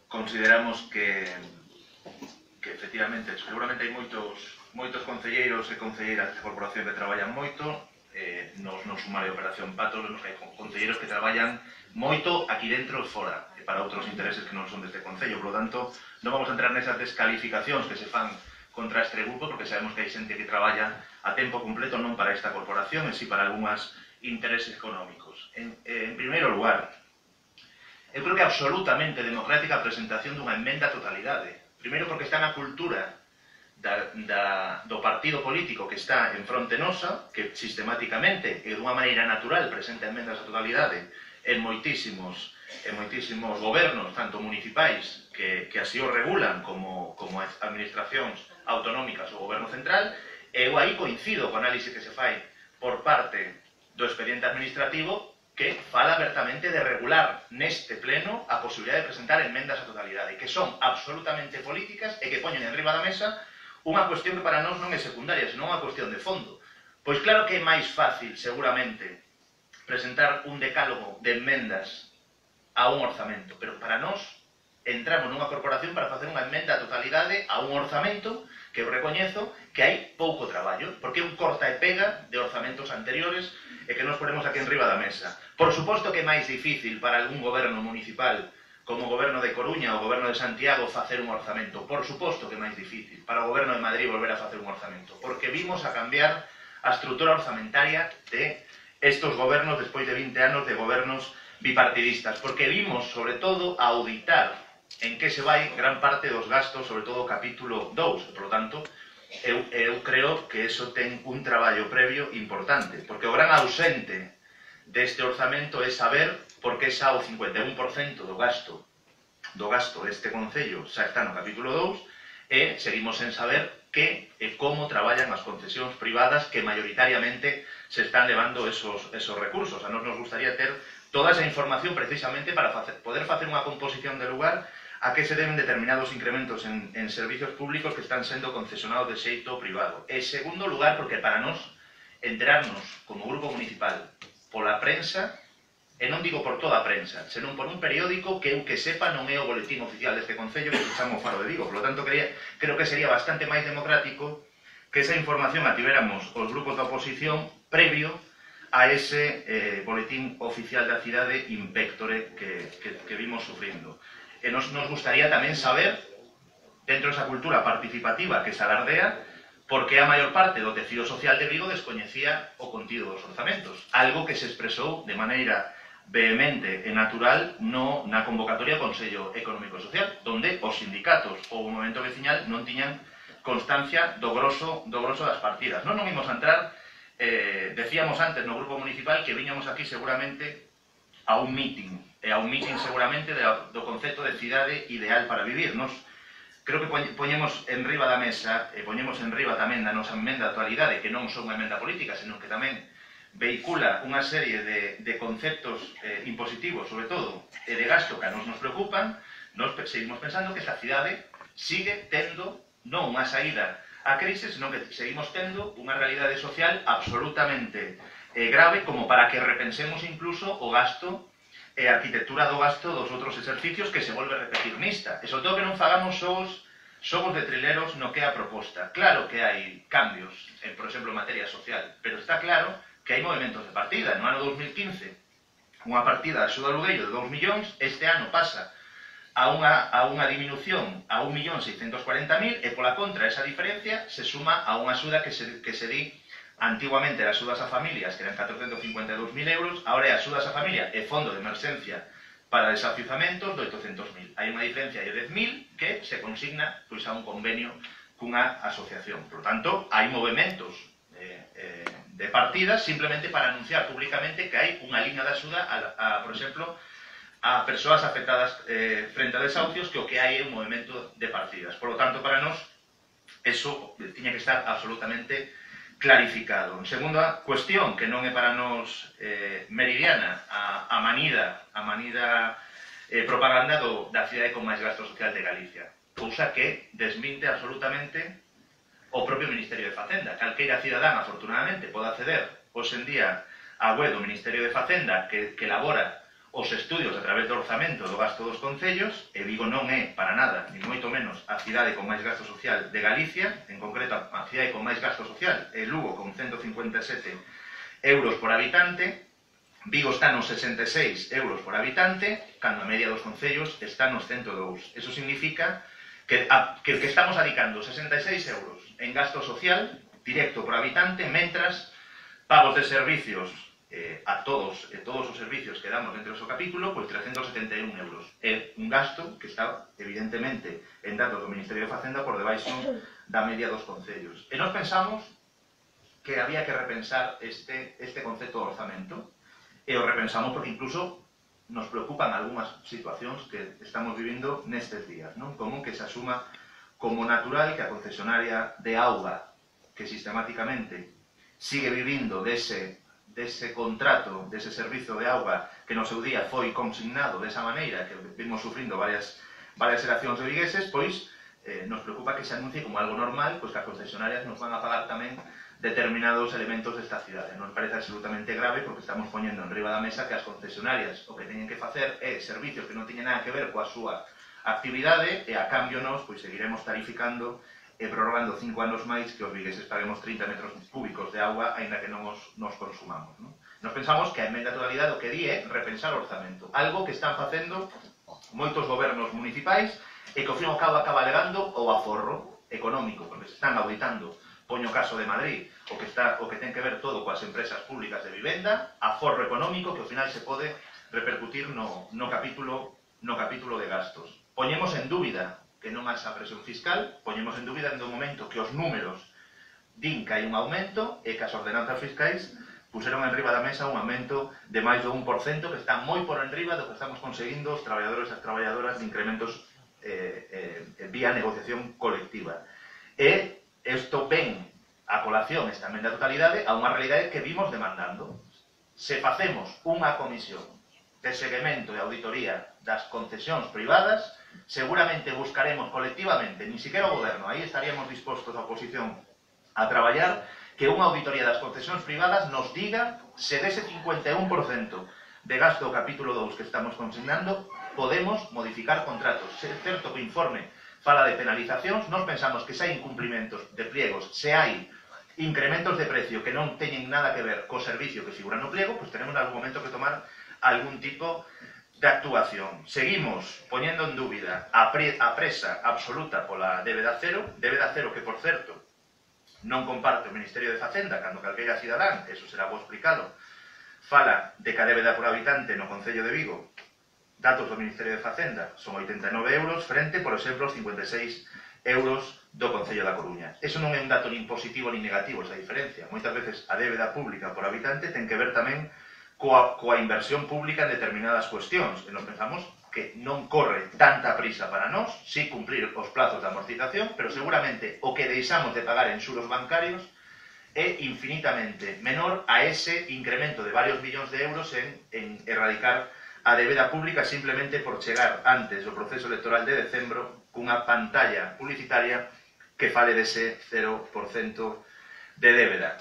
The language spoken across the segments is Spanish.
consideramos que efectivamente, seguramente hai moitos concelleiros e concelleiras desta corporación que traballan moito, no sumario de Operación Patos vemos que hai concelleiros que traballan moito aquí dentro e fora, e para outros intereses que non son deste concello. Por lo tanto, non vamos a entrar nesas descalificacións que se fan contra este grupo, porque sabemos que hai xente que traballa a tempo completo non para esta corporación, e si para algúns intereses económicos. En primeiro lugar, eu creo que é absolutamente democrática a presentación dunha emenda a totalidade. Primeiro porque está na cultura do partido político que está en fronte nosa, que sistematicamente e dunha maneira natural presenta emendas a totalidade en moitísimos gobernos, tanto municipais, que así o regulan, como administracións autonómicas ou goberno central, e eu aí coincido co análise que se fai por parte do expediente administrativo, que fala abertamente de regular neste pleno a posibilidade de presentar enmendas a totalidade, que son absolutamente políticas e que poñen en riba da mesa unha cuestión que para nós non é secundaria, senón unha cuestión de fondo. Pois claro que é máis fácil, seguramente, presentar un decálogo de enmendas a un orzamento, pero para nós entramos nunha corporación para facer unha enmenda a totalidade a un orzamento que eu recoñezo que hai pouco traballo, porque é un corta e pega de orzamentos anteriores e que nos ponemos aquí en riba da mesa. Por suposto que é máis difícil para algún goberno municipal, como o goberno de Coruña ou o goberno de Santiago, facer un orzamento. Por suposto que é máis difícil para o goberno de Madrid volver a facer un orzamento, porque vimos a cambiar a estrutura orzamentaria de estos gobernos despois de 20 anos de gobernos bipartidistas, porque vimos, sobre todo, a auditar en que se vai gran parte dos gastos, sobre todo o capítulo 2. Por lo tanto, eu creo que eso ten un traballo previo importante, porque o gran ausente deste orzamento é saber por que xa o 51% do gasto deste concello xa está no capítulo 2 e seguimos sen saber que e como traballan as concesións privadas que maioritariamente se están levando esos recursos. A nos gustaría ter toda esa información precisamente para poder facer unha composición de lugar a que se deben determinados incrementos en servicios públicos que están sendo concesionados de xeito privado. E segundo lugar, porque para nós enterarnos como grupo municipal pola prensa, e non digo por toda a prensa, senón por un periódico que eu que sepa non é o boletín oficial deste concello, que se chama o Faro de Vigo. Por lo tanto, creo que sería bastante máis democrático que esa información a tiveramos os grupos da oposición previo a ese boletín oficial da cidade Inspectore que vimos sufrindo. E nos gustaría tamén saber, dentro desa cultura participativa que se alardea, por que a maior parte do tecido social de Vigo descoñecía o contido dos orzamentos. Algo que se expresou de maneira vehemente e natural na convocatoria do Consello Económico e Social, donde os sindicatos ou o movemento veciñal non tiñan constancia do grosso das partidas. Non imos a entrar, decíamos antes no grupo municipal que viñamos aquí seguramente a un meeting, e a un meeting seguramente do concepto de cidade ideal para vivir. Nos creo que poñemos en riba da mesa e poñemos en riba tamén da nosa emenda de actualidade, que non son unha emenda política, senón que tamén vehicula unha serie de conceptos impositivos, sobre todo, e de gasto que a nos preocupan. Nos seguimos pensando que esta cidade sigue tendo non unha saída á crise, senón que seguimos tendo unha realidade social absolutamente grave como para que repensemos incluso o gasto e a arquitectura do gasto dos outros exercicios que se volve a repetir nista. E sobre todo que non fagamos xogos de trileros no que é a proposta. Claro que hai cambios, por exemplo, en materia social, pero está claro que hai movimentos de partida. No ano 2015, unha partida de axuda ao alugueiro de 2 millóns, este ano pasa a unha diminución a 1.640.000 e pola contra esa diferencia se suma a unha axuda que se di antiguamente as axudas a familias, que eran 452.000 euros, agora é axudas a familia e fondo de emerxencia para desafiuzamentos de 800.000. Hai unha diferencia de 10.000 que se consigna a un convenio cunha asociación. Por tanto, hai movimentos de partidas simplemente para anunciar públicamente que hai unha liña de axuda, por exemplo, a persoas afectadas frente a desahucios, que o que hai é un movimento de partidas. Por lo tanto, para nós, eso tiña que estar absolutamente clarificado. En segunda cuestión, que non é para nós meridiana, a manida propaganda da cidade con máis gasto social de Galicia. Cousa que desminte absolutamente o propio Ministerio de Facenda. Calqueira cidadán, afortunadamente, pode acceder hoxe en día á web do Ministerio de Facenda que elabora os estudios a través do orzamento do gasto dos concellos, e Vigo non é, para nada, ni moito menos, a cidade con máis gasto social de Galicia, en concreto a cidade con máis gasto social é Lugo, con 157 euros por habitante. Vigo está nos 66 euros por habitante, cando a media dos concellos está nos 102. Eso significa que estamos adicando 66 euros en gasto social directo por habitante, mentras pagos de servicios a todos os servicios que damos dentro do seu capítulo, pois 371 euros. É un gasto que está, evidentemente, en datos do Ministerio de Facenda por debaixo da media dos concellos. E nós pensamos que había que repensar este concepto de orzamento, e o repensamos porque incluso nos preocupan algunhas situacións que estamos vivindo nestes días, non? Como que se asuma como natural que a concesionaria de auga que sistemáticamente sigue vivindo dese contrato, dese servizo de auga que no seu día foi consignado desa maneira, que vimos sufrindo varias xeracións de vigueses, pois nos preocupa que se anuncie como algo normal, pois que as concesionarias nos van a pagar tamén determinados elementos desta cidade. Nos parece absolutamente grave porque estamos poñendo en riba da mesa que as concesionarias o que teñen que facer é servicios que non teñen nada que ver coa súa actividade e a cambio nos pois seguiremos tarificando e prorrogando 5 anos máis que os vigueses paguemos 30 metros cúbicos de auga aínda que non nos consumamos, non? Nos pensamos que a emenda de totalidade o que di é repensar o orzamento, algo que están facendo moitos gobernos municipais e que ao fin e ao cabo acaba alegando o aforro económico, porque se están auditando, poño o caso de Madrid, o que ten que ver todo coas empresas públicas de vivenda, aforro económico que ao final se pode repercutir no capítulo de gastos. Poñemos en dúbida que non haxa presión fiscal, poñemos en dúbida no momento que os números din que hai un aumento e que as ordenanzas fiscais puseron en riba da mesa un aumento de máis do 1%, que está moi por enriba do que estamos conseguindo os traballadores e as traballadoras de incrementos vía negociación colectiva. E isto ven a colación, esta emenda de totalidade, a unha realidade que vimos demandando. Se facemos unha comisión de seguimento e auditoría das concesións privadas, seguramente buscaremos colectivamente, ni siquiera o goberno, aí estaríamos dispostos a oposición a traballar, que unha auditoría das concesións privadas nos diga se dese 51% de gasto do capítulo 2 que estamos consignando podemos modificar contratos. É certo que o informe fala de penalizacións, nós pensamos que se hai incumprimentos de pliegos, se hai incrementos de precio que non teñen nada que ver co servicio que figura no pliego, pois tenemos en algún momento que tomar algún tipo de actuación. Seguimos poñendo en dúbida a presa absoluta pola débeda cero que, por certo, non comparte o Ministerio de Facenda, cando calqueira cidadán, eso será vos explicado, fala de que a débeda por habitante no Concello de Vigo, datos do Ministerio de Facenda, son 89 euros frente, por exemplo, aos 56 euros do Concello da Coruña. Eso non é un dato nin positivo nin negativo, esa diferencia. Moitas veces a débeda pública por habitante ten que ver tamén coa inversión pública en determinadas cuestións. E nos pensamos que non corre tanta prisa para nós, si cumprir os plazos de amortización, pero seguramente o que deixamos de pagar en xuros bancarios é infinitamente menor a ese incremento de varios millóns de euros en erradicar a débeda pública simplemente por chegar antes do proceso electoral de decembro cunha pantalla publicitaria que fale dese 0% de débeda.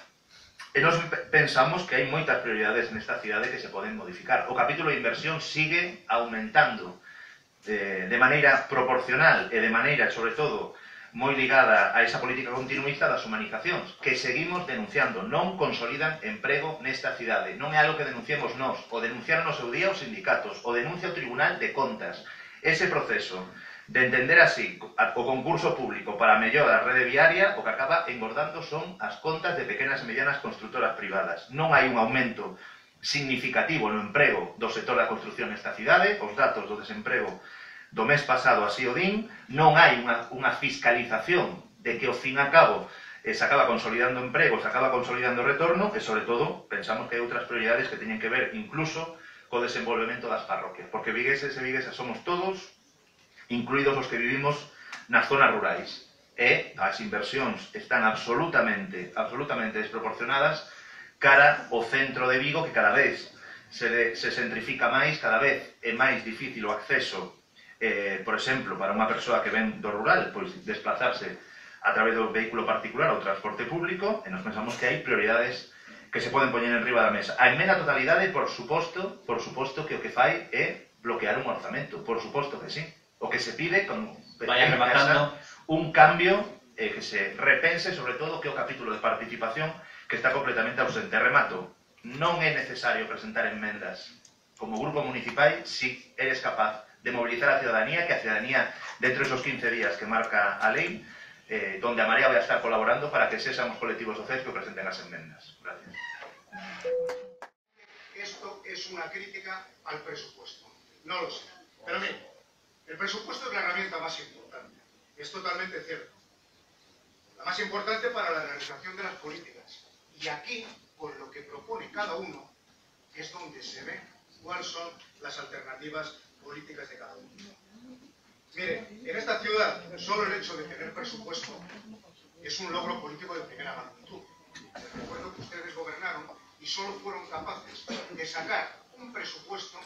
E nós pensamos que hai moitas prioridades nesta cidade que se poden modificar. O capítulo de inversión sigue aumentando de maneira proporcional e de maneira, sobre todo, moi ligada a esa política continuista das humanizacións, que seguimos denunciando, non consolidan emprego nesta cidade. Non é algo que denunciemos nós, o denunciaron no seu día os sindicatos, o denuncia o Tribunal de Contas. Ese proceso de entender así o concurso público para a mellora da rede viaria, o que acaba engordando son as contas de pequenas e medianas constructoras privadas. Non hai un aumento significativo no emprego do sector da construcción nesta cidade, os datos do desemprego do mes pasado así o din, non hai unha fiscalización de que ao fin e a cabo se acaba consolidando emprego, se acaba consolidando retorno, e sobre todo pensamos que hai outras prioridades que teñen que ver incluso co desenvolvemento das parroquias, porque vigueses e viguesas somos todos, incluídos os que vivimos nas zonas rurais, e as inversións están absolutamente desproporcionadas cara ao centro de Vigo, que cada vez se centrifica máis, cada vez é máis difícil o acceso, por exemplo, para unha persoa que ven do rural, pois desplazarse a través do vehículo particular ou transporte público, e nos pensamos que hai prioridades que se poden poñer en riba da mesa. A emenda a totalidade, por suposto que o que fai é bloquear un orzamento, por suposto que sí. O que se pide, con un cambio que se repense sobre todo que o capítulo de participación que está completamente ausente. Remato, non é necesario presentar enmendas como grupo municipal si eres capaz de movilizar a ciudadanía, que a ciudadanía dentro de esos 15 días que marca a lei, donde a Marea vai a estar colaborando para que sexamos colectivos sociais que presenten as enmendas. Gracias. Esto es una crítica al presupuesto. No lo sé. Pero mire, el presupuesto es la herramienta más importante. Es totalmente cierto. La más importante para la realización de las políticas. Y aquí, con lo que propone cada uno, es donde se ve cuáles son las alternativas políticas de cada uno. Mire, en esta ciudad, solo el hecho de tener presupuesto es un logro político de primera magnitud. Les recuerdo que ustedes gobernaron y solo fueron capaces de sacar un presupuesto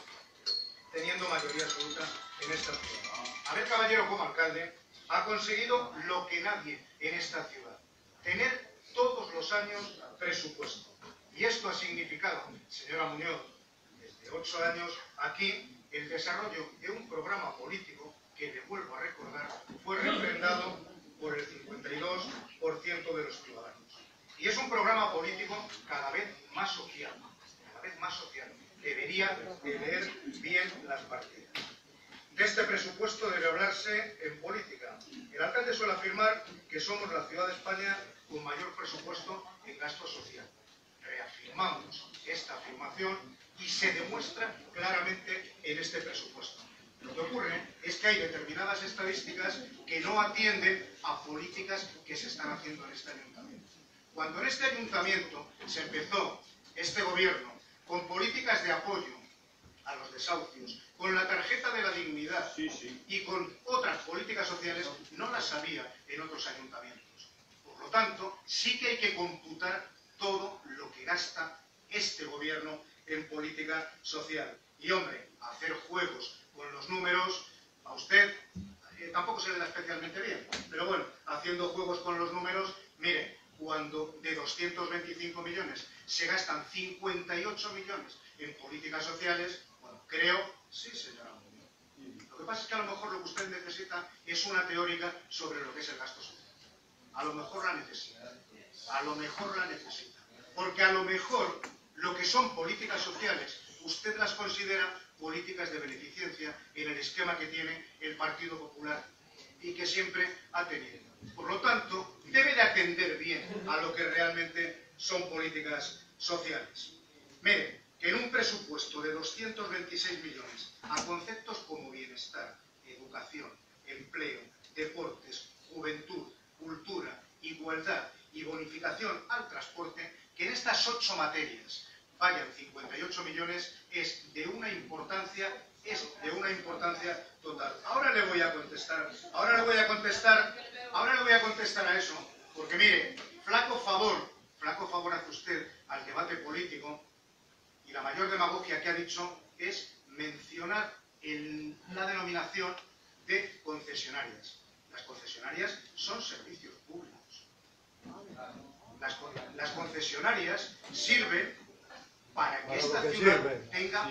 teniendo mayoría absoluta en esta ciudad. Abel Caballero, como alcalde, ha conseguido lo que nadie en esta ciudad: tener todos los años presupuesto. Y esto ha significado, señora Muñoz, desde 8 años aquí, el desarrollo de un programa político que, le vuelvo a recordar, fue refrendado por el 52% de los ciudadanos. Y es un programa político cada vez más social, Debería de leer bien las partidas. De este presupuesto debe hablarse en política. El alcalde suele afirmar que somos la ciudad de España con mayor presupuesto en gasto social. Reafirmamos esta afirmación y se demuestra claramente en este presupuesto. Lo que ocurre es que hay determinadas estadísticas que no atienden a políticas que se están haciendo en este ayuntamiento. Cuando en este ayuntamiento se empezó este gobierno con políticas de apoyo a los desahucios, con la tarjeta de la dignidad y con otras políticas sociales, no las había en otros ayuntamientos. Por lo tanto, sí que hay que computar todo lo que gasta este gobierno en política social. Y, hombre, hacer juegos con los números, a usted tampoco se le da especialmente bien. Pero bueno, haciendo juegos con los números, mire, cuando de 225 millones se gastan 58 millones en políticas sociales, bueno, creo, sí, señora Muñoz. Lo que pasa es que a lo mejor lo que usted necesita es una teórica sobre lo que es el gasto social. A lo mejor la necesita. Porque a lo mejor lo que son políticas sociales, usted las considera políticas de beneficencia en el esquema que tiene el Partido Popular y que siempre ha tenido. Por lo tanto, debe de atender bien a lo que realmente son políticas sociales. Mire, que en un presupuesto de 226 millones a conceptos como bienestar, educación, empleo, deportes, juventud, cultura, igualdad y bonificación al transporte, que en estas 8 materias vayan 58 millones es de una importancia total. Ahora le voy a contestar a eso, porque mire, flaco favor hace usted al debate político, y la mayor demagogia que ha dicho es mencionar la denominación de concesionarias. Las concesionarias son servicios públicos. Las concesionarias sirven para que esta ciudad tenga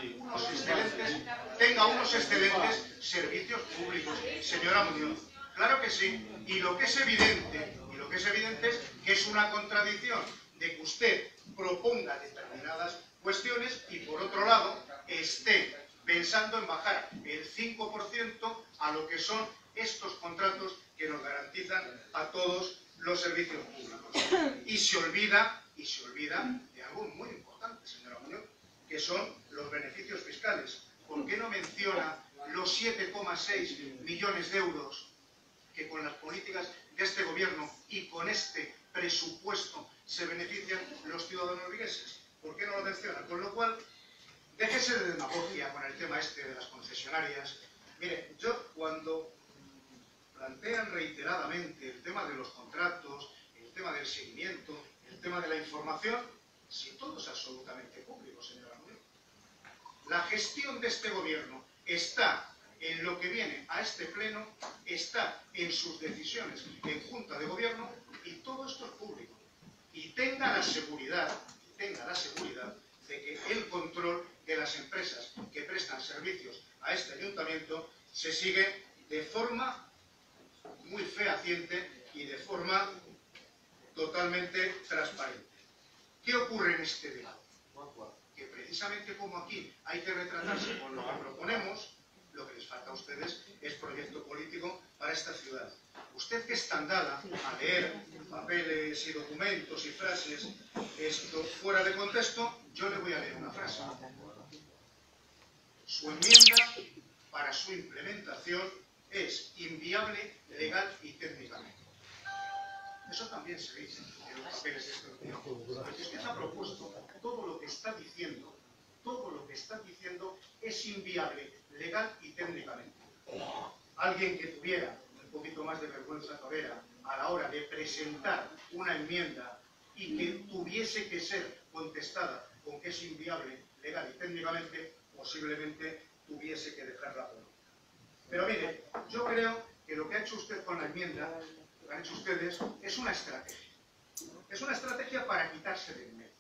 unos excelentes servicios públicos, señora Muñoz. Claro que sí. Y lo que es evidente es que es una contradicción de que usted proponga determinadas cuestiones y, por otro lado, esté pensando en bajar el 5% a lo que son estos contratos que nos garantizan a todos los servicios públicos. Y se olvida de algo muy importante, señora Muñoz, que son los beneficios fiscales. ¿Por qué no menciona los 7,6 millones de euros que con las políticas de este gobierno y con este presupuesto se benefician los ciudadanos vigueses? ¿Por qué no lo menciona? Con lo cual, déjese de demagogia con el tema este de las concesionarias. Mire, yo cuando plantean reiteradamente el tema de los contratos, el tema del seguimiento, el tema de la información, si todo es absolutamente público, señora Muñoz. La gestión de este gobierno está en lo que viene a este pleno, está en sus decisiones en Junta de Gobierno, y todo esto es público. Y tenga la seguridad prestan servicios a este ayuntamiento se sigue de forma muy fehaciente y de forma totalmente transparente. ¿Qué ocurre en este debate? Que precisamente como aquí hay que retratarse con lo que proponemos, lo que les falta a ustedes es proyecto político para esta ciudad. Usted que es tan dada a leer papeles y documentos y frases esto fuera de contexto, yo le voy a leer una frase. Su enmienda para su implementación es inviable legal y técnicamente. Eso también se dice en los papeles de este documento. Porque usted ha propuesto todo lo que está diciendo es inviable legal y técnicamente. Alguien que tuviera un poquito más de vergüenza torera a la hora de presentar una enmienda y que tuviese que ser contestada con que es inviable legal y técnicamente, posiblemente tuviese que dejarla por. Pero mire, yo creo que lo que ha hecho usted con la enmienda, lo que han hecho ustedes, es una estrategia. Es una estrategia para quitarse de en medio.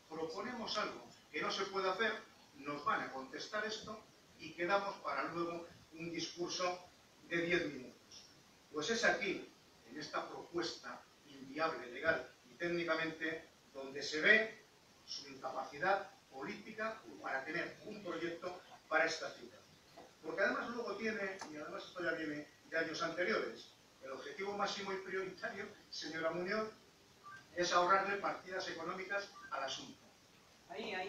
Proponemos algo que no se puede hacer, nos van a contestar esto y quedamos para luego un discurso de 10 minutos. Pues es aquí, en esta propuesta inviable legal y técnicamente, donde se ve su incapacidad política para tener un proyecto para esta ciudad. Porque además luego tiene, y además esto ya viene de años anteriores, el objetivo máximo y prioritario, señora Muñoz, es ahorrarle partidas económicas al asunto.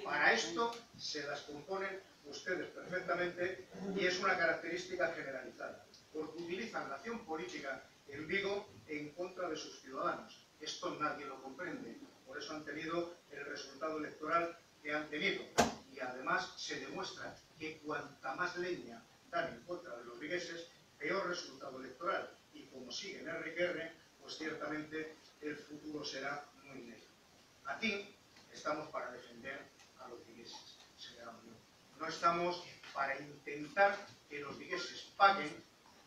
Para esto se las componen ustedes perfectamente y es una característica generalizada, porque utilizan la acción política en Vigo en contra de sus ciudadanos. Esto nadie lo comprende, por eso han tenido el resultado electoral que han tenido. Y además se demuestra que cuanta más leña dan en contra de los vigueses, peor resultado electoral. Y como siguen RQR, pues ciertamente el futuro será muy negro. Aquí estamos para defender a los vigueses, señora Muñoz. No estamos para intentar que los vigueses paguen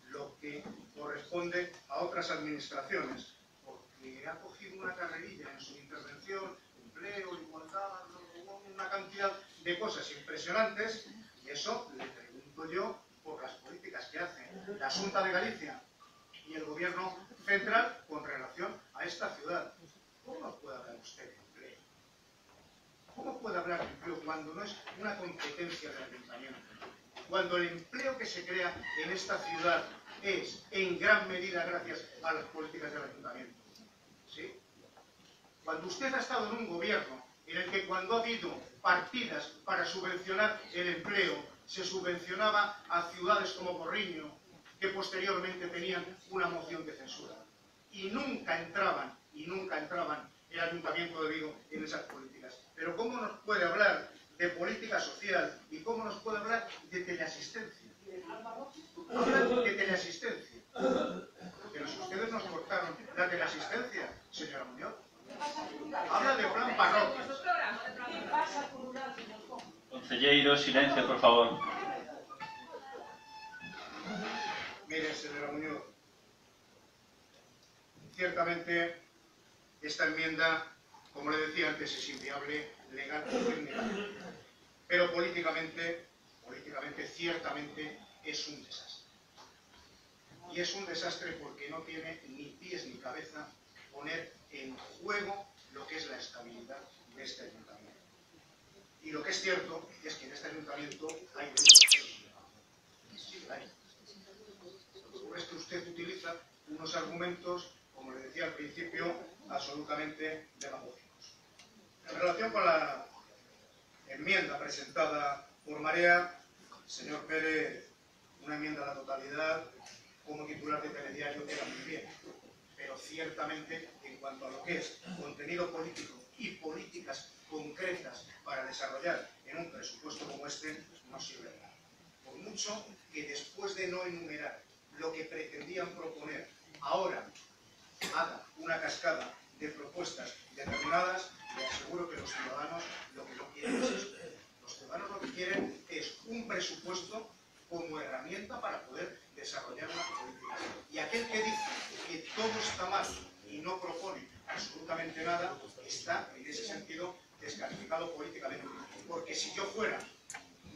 lo que corresponde a otras administraciones, porque ha cogido una carrerilla en su intervención, empleo, igualdad, una cantidad de cosas impresionantes, y eso le pregunto yo por las políticas que hacen la Xunta de Galicia y el Gobierno central con relación a esta ciudad. ¿Cómo nos puede hablar usted de empleo? ¿Cómo puede hablar de empleo cuando no es una competencia del ayuntamiento? Cuando el empleo que se crea en esta ciudad es en gran medida gracias a las políticas del ayuntamiento. ¿Sí? Cuando usted ha estado en un gobierno en el que cuando ha habido partidas para subvencionar el empleo, se subvencionaba a ciudades como Porriño, que posteriormente tenían una moción de censura. Y nunca entraban el Ayuntamiento de Vigo en esas políticas. Pero ¿cómo nos puede hablar de política social y cómo nos puede hablar de teleasistencia? Hablan de teleasistencia. Pero si ustedes nos cortaron la teleasistencia, señora Muñoz. Habla de plan parroquia. Conselleiro, silencio, por favor. Mire, señora Muñoz, ciertamente esta enmienda, como le decía antes, es inviable legal y técnicamente. Pero políticamente, ciertamente es un desastre. Y es un desastre porque no tiene ni pies ni cabeza poner en juego lo que es la estabilidad de este ayuntamiento. Y lo que es cierto es que en este ayuntamiento hay deuda. Sí, hay. Por esto usted utiliza unos argumentos, como le decía al principio, absolutamente demagógicos. En relación con la enmienda presentada por Marea, señor Pérez, una enmienda a la totalidad como titular de telediario queda muy bien, pero ciertamente en cuanto a lo que es contenido político y políticas concretas para desarrollar en un presupuesto como este, no sirve de nada. Por mucho que después de no enumerar lo que pretendían proponer, ahora haga una cascada de propuestas determinadas, le aseguro que los ciudadanos lo que no quieren es esto. Los ciudadanos lo que quieren es un presupuesto como herramienta para poder desarrollar una política. Y aquel que dice que todo está mal y no propone absolutamente nada, está en ese sentido descalificado políticamente. Porque si yo fuera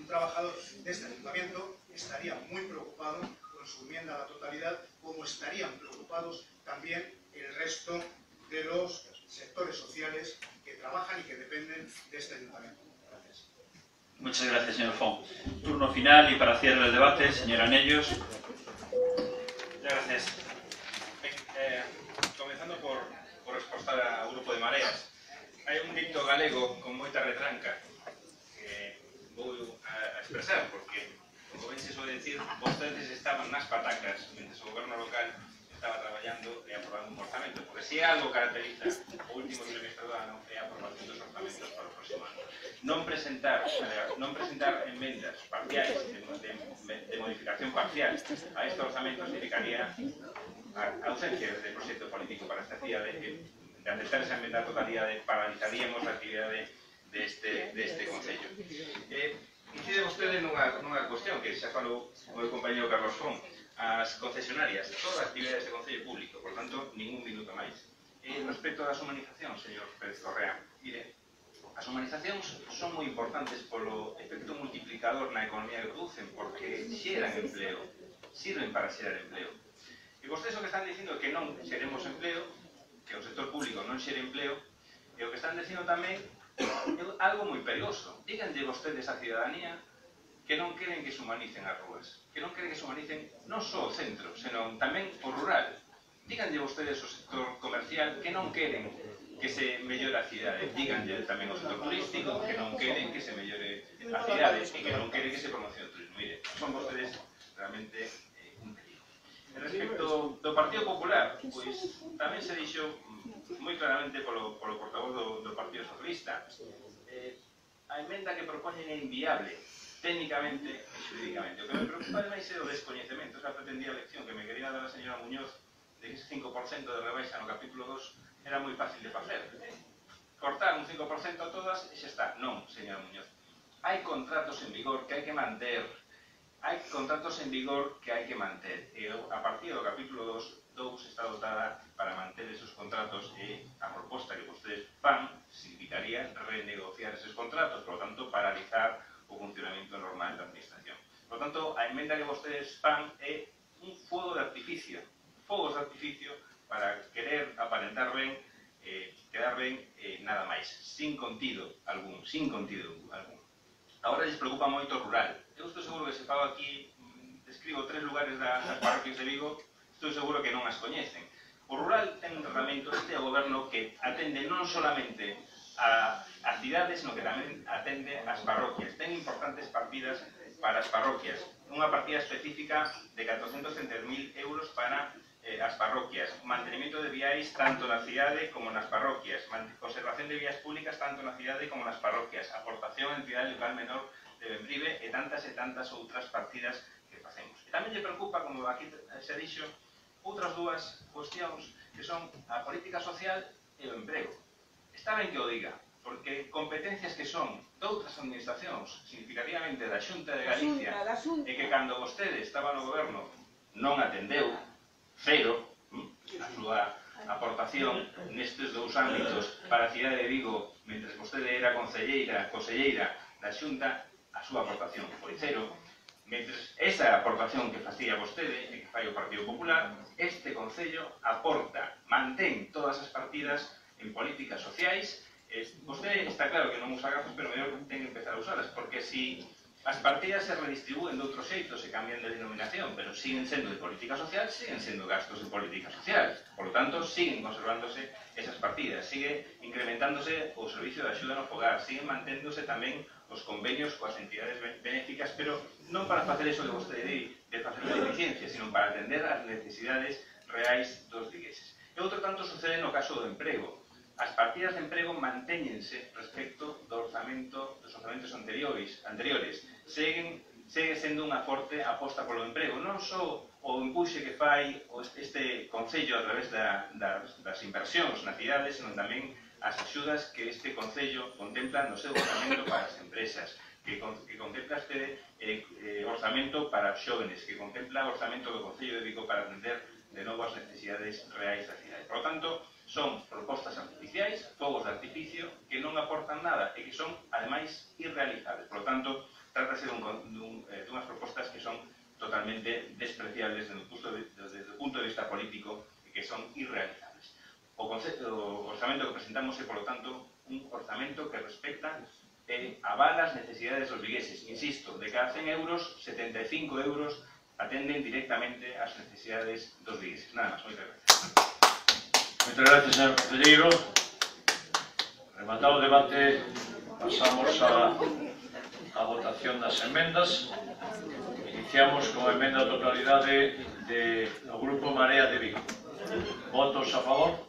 un trabajador de este ayuntamiento estaría muy preocupado con su enmienda a la totalidad, como estarían preocupados también el resto de los sectores sociales que trabajan y que dependen de este ayuntamiento. Gracias. Muchas gracias, señor Font. Turno final y para cierre el debate, señor Anellos. Gracias. Comenzando por respostar ao Grupo de Mareas. Hai un dito galego con moita retranca que vou a expresar, porque, como ben se suele decir, vostedes estaban nas patacas mentre o goberno local estaba traballando e aprobando un orzamento, porque se algo caracteriza o último trimestre do ano é a aprobación dos orzamentos para o próximo ano. Non presentar enmendas parciais de modificación parcial a este orzamento significaría a ausencia de proxecto político para esta cidade. De aceptar esa enmenda a totalidade paralizaríamos a actividade deste Concello. Incide vostede nunha cuestión que xa falou o meu compañero Carlos Font. As concesionarias, toda a actividade deste Concello público, por tanto, ningún minuto máis. Respecto das humanizacións, señor Pérez Correa, mire, as humanizacións son moi importantes polo efecto multiplicador na economía que producen, porque xeran empleo, sirven para xerar empleo. E vostedes o que están dicindo é que non xeremos empleo, que o sector público non xere empleo, e o que están dicindo tamén é algo moi perigoso. Díganlle vostedes á cidadanía que non queren que se humanicen as rúas, que non queren que se humanicen non só o centro, senón tamén o rural. Díganlle vostedes ao sector comercial que non queren que se mellore a cidade. Díganlle tamén ao sector turístico que non queren que se mellore a cidade e que non queren que se promocione o turismo. Mire, son vostedes realmente un peligro. E respecto do Partido Popular, pois tamén se dixo moi claramente polo portavoz do Partido Socialista. A emenda que propoñen é inviable técnicamente e xurídicamente. O que me preocupa máis é o descoñecemento, esa pretendida lección que me quería dar a señora Muñoz de que ese 5% de rebaixa no capítulo 2 era moi fácil de facer. Cortar un 5% a todas e xa está. Non, señora Muñoz. Hai contratos en vigor que hai que manter. Hai contratos en vigor que hai que manter. E a partir do capítulo 2 está dotada para manter esos contratos e a proposta que vostedes fan significaría renegociar esos contratos, por lo tanto, paralizar o funcionamento normal da administración. Por lo tanto, a emenda que vostedes fan é un fogo de artificio, fogos de artificio para querer aparentar ben, quedar ben, nada máis, sin contido algún, Agora lles preocupa moito o rural. Eu estou seguro que se fago aquí, describo 3 lugares das parroquias de Vigo, estou seguro que non as coñecen. O rural ten un tratamento este goberno que atende non solamente a cidades, sino que tamén atende as parroquias. Ten importantes partidas para as parroquias. Unha partida específica de 430.000 euros para as parroquias. Mantenimiento de viais tanto na cidade como nas parroquias. Conservación de vías públicas tanto na cidade como nas parroquias. Aportación a entidade local menor de Bembrive e tantas outras partidas que facemos. E tamén lle preocupa, como aquí se dixo, outras dúas cuestións que son a política social e o emprego. Está ben que o diga, porque competencias que son de outras administracións, significativamente da Xunta de Galicia, e que cando vostede estaba no goberno non atendeu, cero, a súa aportación nestes 2 ámbitos para a cidade de Vigo, mentre vostede era conselleira da Xunta, a súa aportación foi cero. Mentres esa aportación que facía vostede e que fai o Partido Popular, este Concello aporta, mantén todas as partidas en políticas sociais. Vostede está claro que non usa gafas, pero mellor ten que empezar a usarlas, porque si as partidas se redistribúen de outro xeito, se cambian de denominación, pero siguen sendo de política social, siguen sendo gastos de política social. Por lo tanto, siguen conservándose esas partidas, sigue incrementándose o servicio de axuda no fogar, siguen manténdose tamén os convenios coas entidades benéficas, pero non para facer eso que vostede di, de facer unha eficiencia, sino para atender as necesidades reais dos vigueses. E outro tanto sucede no caso do emprego. As partidas de emprego mantéñense respecto dos orzamentos anteriores. Segue sendo unha forte aposta polo emprego. Non só o empuxe que fai este Concello a través das inversións na cidade, senón tamén as axudas que este Concello contempla no seu orzamento para as empresas, que contempla este orzamento para os xóvenes, que contempla o orzamento do Concello de Vigo para atender de novo as necesidades reais da cidade. Por lo tanto, son propostas artificiais, fogos de artificio, que non aportan nada e que son, ademais, irrealizables. Por lo tanto, trátase dunhas propostas que son totalmente despreciables desde o punto de vista político e que son irrealizables. O orzamento que presentamos é, por lo tanto, un orzamento que respecta e avala as necesidades dos vigueses. Insisto, de cada 100 euros, 75 euros atenden directamente ás necesidades dos vigueses. Nada máis, moitas gracias. Moitas gracias, señor concelleiro. Rematado o debate, pasamos a votación das enmendas. Iniciamos con a emenda de totalidade do Grupo Marea de Vigo. Votos a favor?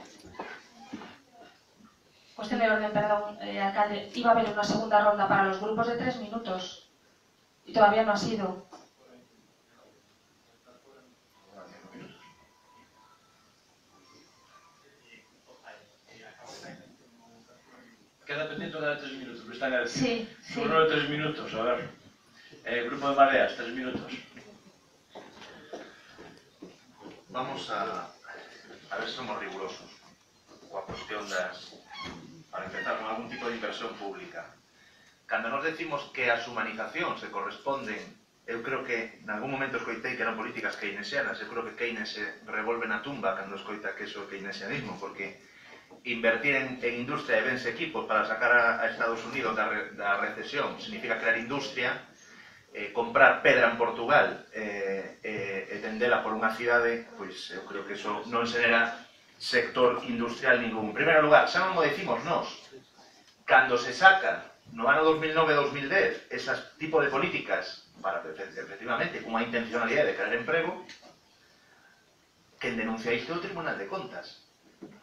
Cuestión de orden, perdón, alcalde. Iba a haber una segunda ronda para los grupos de 3 minutos y todavía no ha sido. Queda pendiente de 3 minutos, me están a decir. Sí, sí. Turno de 3 minutos, a ver. Grupo de Mareas, 3 minutos. Vamos a ver se somos rigurosos coa cuestión das... Para empezar, con algún tipo de inversión pública. Cando nos decimos que as humanizacións se corresponden, eu creo que en algún momento escoitei que eran políticas keynesianas, eu creo que Keynes se revolve na tumba cando escoita que eso é keynesianismo, porque invertir en industria e bens equipos para sacar a Estados Unidos da recesión significa crear industria, comprar pedra en Portugal e tendela por unha cidade, pois eu creo que eso non xenera sector industrial ningún. En primeiro lugar, xa non o decimos nós, cando se saca no ano 2009-2010 esas tipo de políticas para, efectivamente, cunha intencionalidade de crear emprego, quen denuncia isto é o Tribunal de Contas,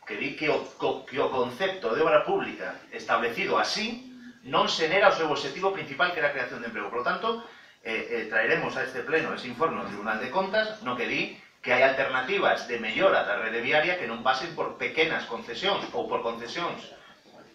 que di que o concepto de obra pública establecido así non xenera o seu objetivo principal, que era a creación de emprego. Por lo tanto, traeremos a este pleno ese informe do Tribunal de Contas no que di que hai alternativas de mellora da rede viaria que non pasen por pequenas concesións ou por concesións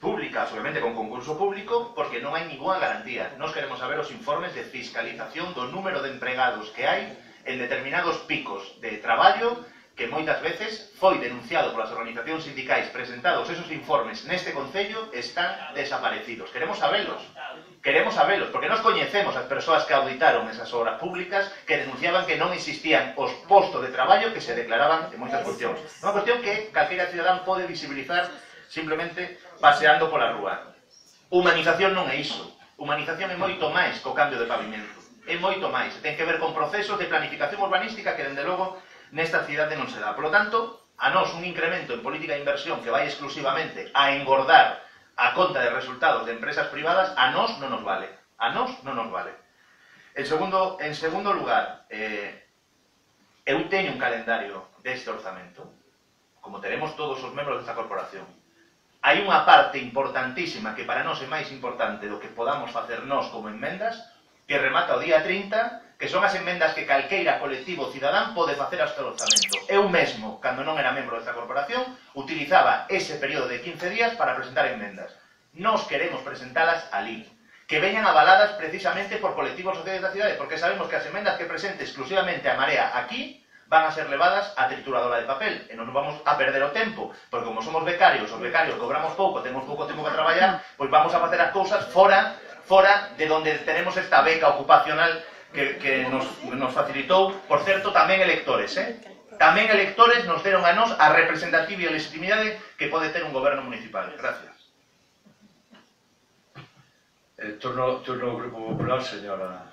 públicas, obviamente con concurso público, porque non hai ninguna garantía. Nos queremos saber os informes de fiscalización do número de empregados que hai en determinados picos de traballo que moitas veces foi denunciado polas organizacións sindicais. Presentados esos informes neste Concello están desaparecidos. Queremos sabelos, porque nos coñecemos as persoas que auditaron esas obras públicas que denunciaban que non existían os postos de traballo que se declaraban en moitas cuestións. Unha cuestión que calquera cidadán pode visibilizar simplemente paseando pola rúa. Humanización non é iso. Humanización é moito máis co cambio de pavimento. É moito máis. Ten que ver con procesos de planificación urbanística que, dende logo, nesta cidade non se dá. Por lo tanto, a nós un incremento en política de inversión que vai exclusivamente a engordar a conta de resultados de empresas privadas, a nós non nos vale. A nós non nos vale. En segundo lugar, eu teño un calendario deste orzamento, como teremos todos os membros desta corporación. Hai unha parte importantísima que para nós é máis importante do que podamos facer nós como enmendas, que remata o día 30, que son as enmendas que calqueira colectivo cidadán pode facer a este orzamento. Eu mesmo, cando non era membro desta corporación, utilizaba ese período de 15 días para presentar enmendas. Nos queremos presentalas alí, que veñan avaladas precisamente por colectivos sociales da cidade, porque sabemos que as enmendas que presente exclusivamente a Marea aquí van a ser levadas á trituradora de papel, e non nos vamos a perder o tempo, porque como somos becarios, os becarios cobramos pouco, temos pouco tempo que traballar, pois vamos a facer as cousas fora de donde tenemos esta beca ocupacional que nos facilitou, por certo, tamén electores, Tamén electores nos deron a nós a representatividade e legitimidade que pode ter un goberno municipal. Gracias. Turno Grupo Popular, señora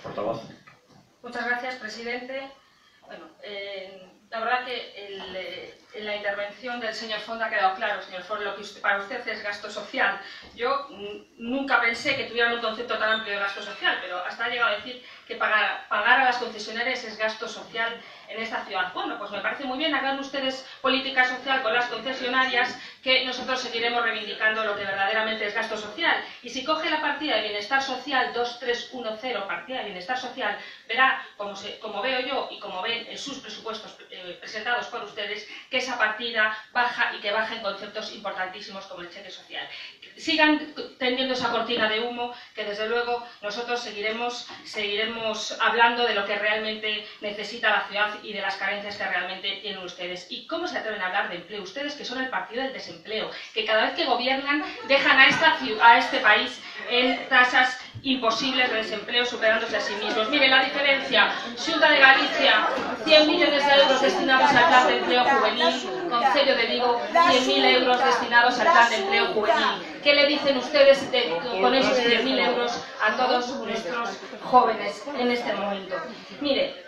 portavoz. Muchas gracias, presidente. Bueno, la verdad que en la intervención del señor Font ha quedado claro, señor Font, lo que para usted es gasto social. Yo nunca pensé que tuvieran un concepto tan amplio de gasto social, pero hasta ha llegado a decir que pagar a las concesionarias es gasto social en esta ciudad. Bueno, pues me parece muy bien, hagan ustedes política social con las concesionarias, que nosotros seguiremos reivindicando lo que verdaderamente es gasto social. Y si coge la partida de bienestar social 2310, partida de bienestar social, verá, como veo yo y como ven en sus presupuestos presentados por ustedes, que esa partida baja y que baja en conceptos importantísimos como el cheque social. Sigan tendiendo esa cortina de humo, que desde luego nosotros seguiremos hablando de lo que realmente necesita la ciudad y de las carencias que realmente tienen ustedes. ¿Y cómo se atreven a hablar de empleo? Ustedes, que son el partido del desempleo, que cada vez que gobiernan dejan a este país en tasas imposibles de desempleo, superándose a sí mismos. Mire la diferencia: Xunta de Galicia, 100 millones de euros destinados al plan de empleo juvenil; Concello de Vigo, 100.000 euros destinados al plan de empleo juvenil. ¿Qué le dicen ustedes con esos 100.000 euros a todos nuestros jóvenes en este momento? Mire,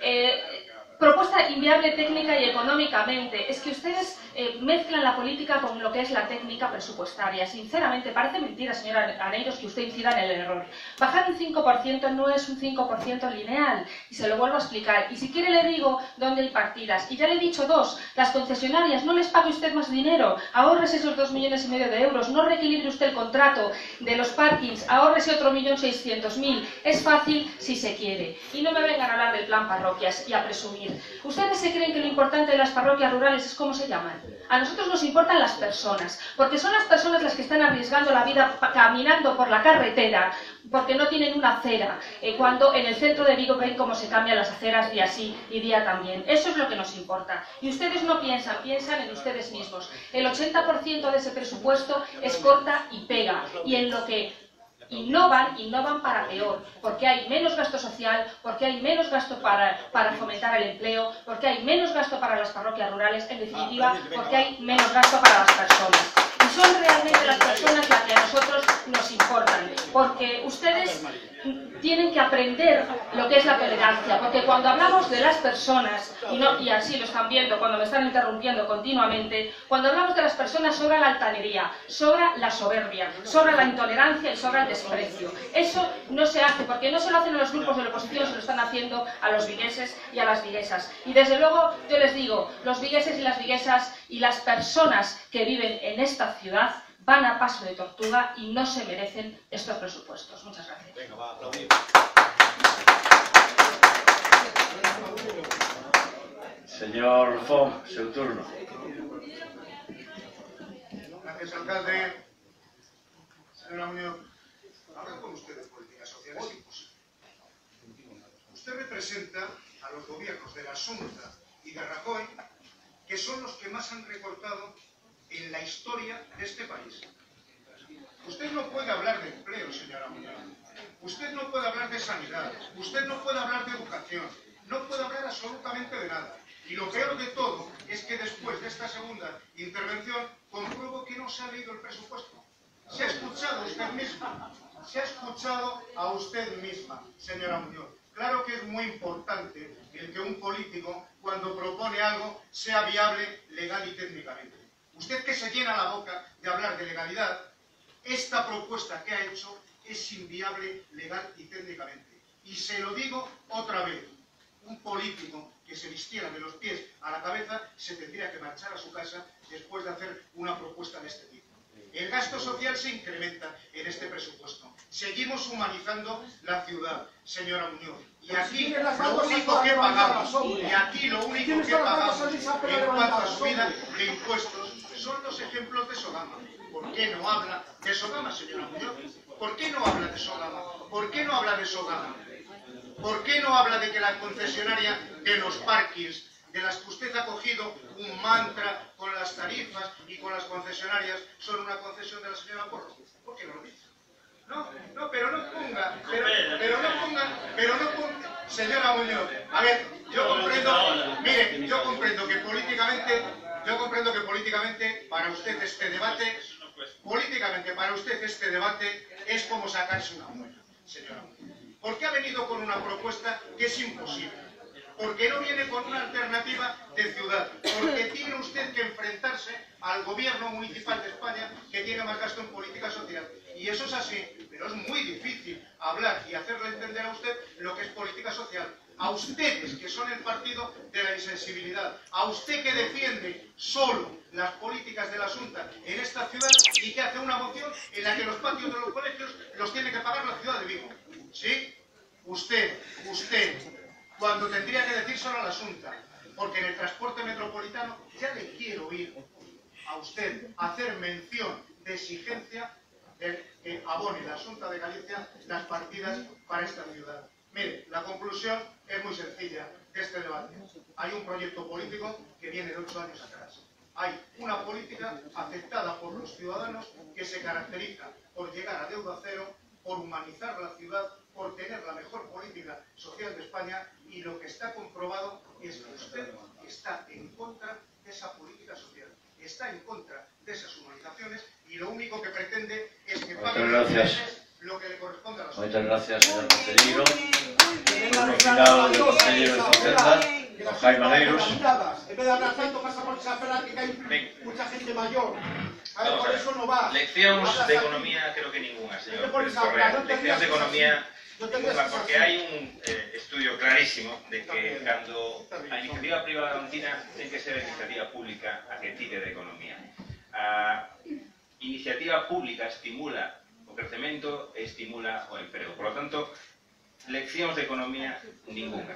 propuesta inviable técnica y económicamente. Es que ustedes mezclan la política con lo que es la técnica presupuestaria. Sinceramente, parece mentira, señora Aneiros, que usted incida en el error. Bajar un 5% no es un 5% lineal, y se lo vuelvo a explicar. Y si quiere le digo dónde hay partidas. Y ya le he dicho dos: las concesionarias, no les pague usted más dinero, ahórrese esos 2,5 millones de euros, no reequilibre usted el contrato de los parkings, ahórrese otro 1.600.000. Es fácil si se quiere. Y no me vengan a hablar del plan parroquias y a presumir. ¿Ustedes se creen que lo importante de las parroquias rurales es cómo se llaman? A nosotros nos importan las personas, porque son las personas las que están arriesgando la vida caminando por la carretera, porque no tienen una acera, cuando en el centro de Vigo ven cómo se cambian las aceras día sí y día también. Eso es lo que nos importa. Y ustedes no piensan en ustedes mismos. El 80% de ese presupuesto es corta y pega, y en lo que innovan para peor, porque hay menos gasto social, porque hay menos gasto para fomentar el empleo, porque hay menos gasto para las parroquias rurales, en definitiva, porque hay menos gasto para las personas. Y son realmente las personas las que a nosotros nos importan, porque ustedes tienen que aprender lo que es la tolerancia, porque cuando hablamos de las personas, y así lo están viendo cuando me están interrumpiendo continuamente, cuando hablamos de las personas sobra la altanería, sobra la soberbia, sobra la intolerancia y sobra el desprecio. Eso no se hace, porque no se lo hacen a los grupos de la oposición, se lo están haciendo a los vigueses y a las viguesas. Y desde luego yo les digo, los vigueses y las viguesas y las personas que viven en esta ciudad van a paso de tortuga y no se merecen estos presupuestos. Muchas gracias. Venga, va, aplaudir. Señor Font, su turno. Gracias, alcalde. Señora Muñoz, hablar con usted de política social es imposible. Usted representa a los gobiernos de la Xunta y de Rajoy, que son los que más han recortado en la historia de este país. Usted no puede hablar de empleo, señora Muñoz. Usted no puede hablar de sanidad. Usted no puede hablar de educación. No puede hablar absolutamente de nada. Y lo peor de todo es que después de esta segunda intervención compruebo que no se ha leído el presupuesto. Se ha escuchado usted misma. Se ha escuchado a usted misma, señora Muñoz. Claro que es muy importante el que un político, cuando propone algo, sea viable legal y técnicamente. Usted, que se llena la boca de hablar de legalidad, esta propuesta que ha hecho es inviable legal y técnicamente. Y se lo digo otra vez, un político que se vistiera de los pies a la cabeza se tendría que marchar a su casa después de hacer una propuesta de este tipo. El gasto social se incrementa en este presupuesto. Seguimos humanizando la ciudad, señora Muñoz. Y aquí lo único que pagamos, en cuanto a subida de impuestos, son los ejemplos de Sogama. ¿Por qué no habla de Sogama, señora Muñoz? ¿Por qué no habla de Sogama? ¿Por qué no habla de Sogama? ¿Por qué no habla de que la concesionaria de los parkings, de las que usted ha cogido un mantra con las tarifas y con las concesionarias, son una concesión de la señora Porro? ¿Por qué no lo dice? No, pero no ponga, señora Muñoz. A ver, yo comprendo que políticamente para usted este debate es como sacarse una muela, señora Muñoz. Porque ha venido con una propuesta que es imposible. Porque no viene con una alternativa de ciudad. Porque tiene usted que enfrentarse al gobierno municipal de España, que tiene más gasto en política social. Y eso es así, pero es muy difícil hablar y hacerle entender a usted lo que es política social. A ustedes, que son el partido de la insensibilidad. A usted, que defiende solo las políticas de la Xunta en esta ciudad y que hace una moción en la que los patios de los colegios los tiene que pagar la ciudad de Vigo. ¿Sí? Usted, cuando tendría que decírselo a la Xunta, porque en el transporte metropolitano ya le quiero oír a usted hacer mención de exigencia de que abone la Xunta de Galicia las partidas para esta ciudad. Mire, la conclusión es muy sencilla. de este debate. Hay un proyecto político que viene de 8 años atrás. Hay una política aceptada por los ciudadanos que se caracteriza por llegar a deuda cero, por humanizar la ciudad, por tener la mejor política social de España, y lo que está comprobado es que usted está en contra de esa política social, está en contra de esas humanizaciones, y lo único que pretende es que paguen lo que le corresponde a la sociedad. Muchas gracias, señor concelleiro. Turno final del concelleiro de Facenda, don Jaime Maneiros. En vez de hablar tanto, pasa por esa pena que hay mucha gente mayor. A ver, por eso no va. Leccións de economía creo que ninguna, señor Correa. Leccións de economía ninguna, porque hai un estudio clarísimo de que cando a iniciativa privada continua ten que ser a iniciativa pública a que tire de economía. A iniciativa pública estimula o crecemento e estimula o emprego. Por lo tanto, leccións de economía ninguna.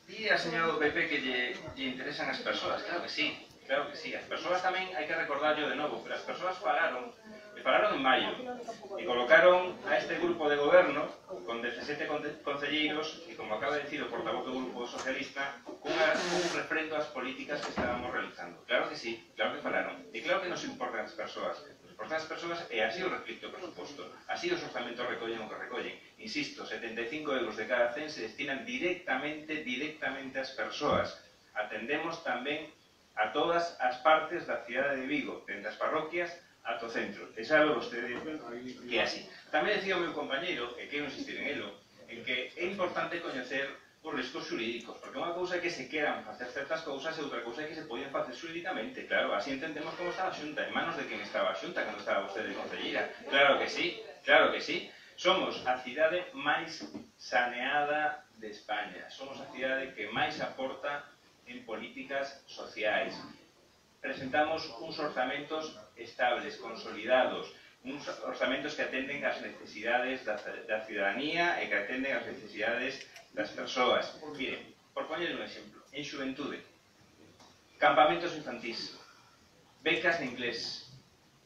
Di a señora do PP que lle interesan as persoas. Claro que sí, claro que sí. As persoas tamén hai que recordarlo de novo, pero as persoas falaron en maio e colocaron a este grupo de goberno con 17 concelleiros e, como acaba de decir o portavoz do grupo socialista, un refrendo ás políticas que estábamos realizando. Claro que sí, claro que falaron. E claro que nos importan as persoas. Nos importan as persoas e así o reflicto o presuposto. Así os orzamentos recollen o que recollen. Insisto, 75 euros de cada 100 se destinan directamente ás persoas. Atendemos tamén a todas as partes da cidade de Vigo, dende as parroquias ata o centro. E sabe vostede que é así. Tamén decía o meu compañeiro, e quero insistir en elo, en que é importante coñecer os riscos xurídicos, porque unha cousa é que se queran facer certas cousas e outra cousa é que se poden facer xurídicamente. Claro, así entendemos como está a Xunta, en manos de quen estaba a Xunta cando estaba vostede de concelleira. Claro que sí, claro que sí. Somos a cidade máis saneada de España. Somos a cidade que máis aporta en políticas sociais. Presentamos uns orzamentos estables, consolidados, uns orzamentos que atenden as necesidades da ciudadanía e que atenden as necesidades das persoas. Miren, por poñer un exemplo, en xuventude, campamentos infantís, becas de inglés,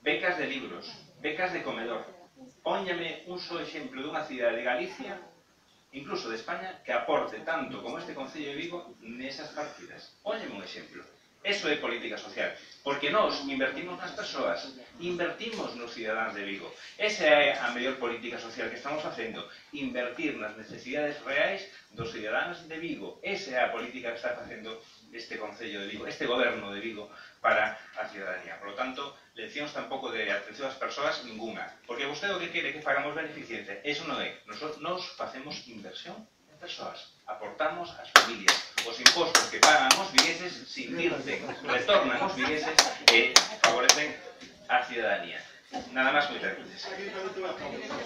becas de libros, becas de comedor. Póñame un só exemplo dunha cidade de Galicia, incluso de España, que aporte tanto como este Concello de Vigo nesas partidas. Póñame un exemplo. Eso é política social, porque nós invertimos nas persoas, invertimos nos cidadáns de Vigo. Esa é a mellor política social que estamos facendo, invertir nas necesidades reais dos cidadáns de Vigo. Esa é a política que está facendo este Concello de Vigo, este goberno de Vigo para a ciudadanía. Por lo tanto, leccións tampouco de atención ás persoas ninguna, porque vostede o que quere que fagamos beneficencia. Eso non é. Nos facemos inversión en persoas, aportamos ás familias. Os impostos que pagan os vigueses se invirten, retornan os vigueses e favorecen a ciudadanía. Nada máis, moitas gracias.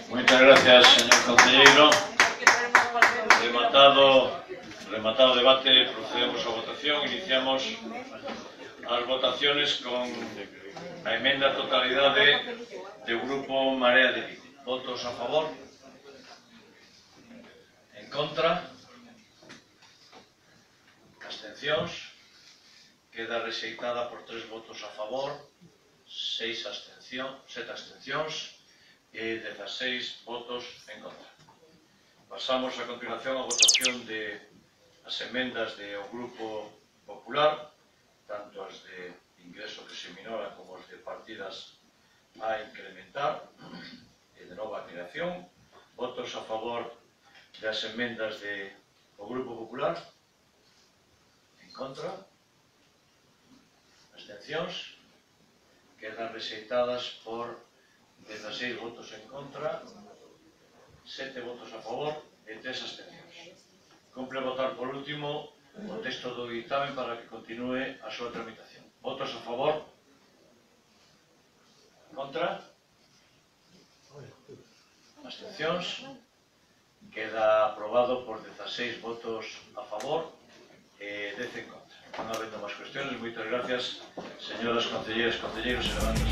Moitas gracias, señor concelleiro. Rematado o debate, procedemos á votación. Iniciamos as votaciones con a emenda a totalidade do Grupo Marea de Vigo. Votos a favor? En contra? Abstencións? Queda rexeitada por 3 votos a favor, 7 abstencións e 16 votos en contra. Pasamos a continuación a votación de as emendas do Grupo Popular, tanto as de ingreso que se minora como as de partidas a incrementar e de nova creación. Votos a favor das emendas do Grupo Popular? En contra? Abstencións? Quedan rexeitadas por 16 votos en contra, 7 votos a favor e 3 abstencións. Cumpre votar por último o texto do dictamen para que continúe a súa tramitación. Votos a favor? Contra? Abstencións? Queda aprobado por 16 votos a favor e 10 en contra. Non habendo máis cuestiones, moitas gracias, señoras concelleiras, concelleiros e levantas.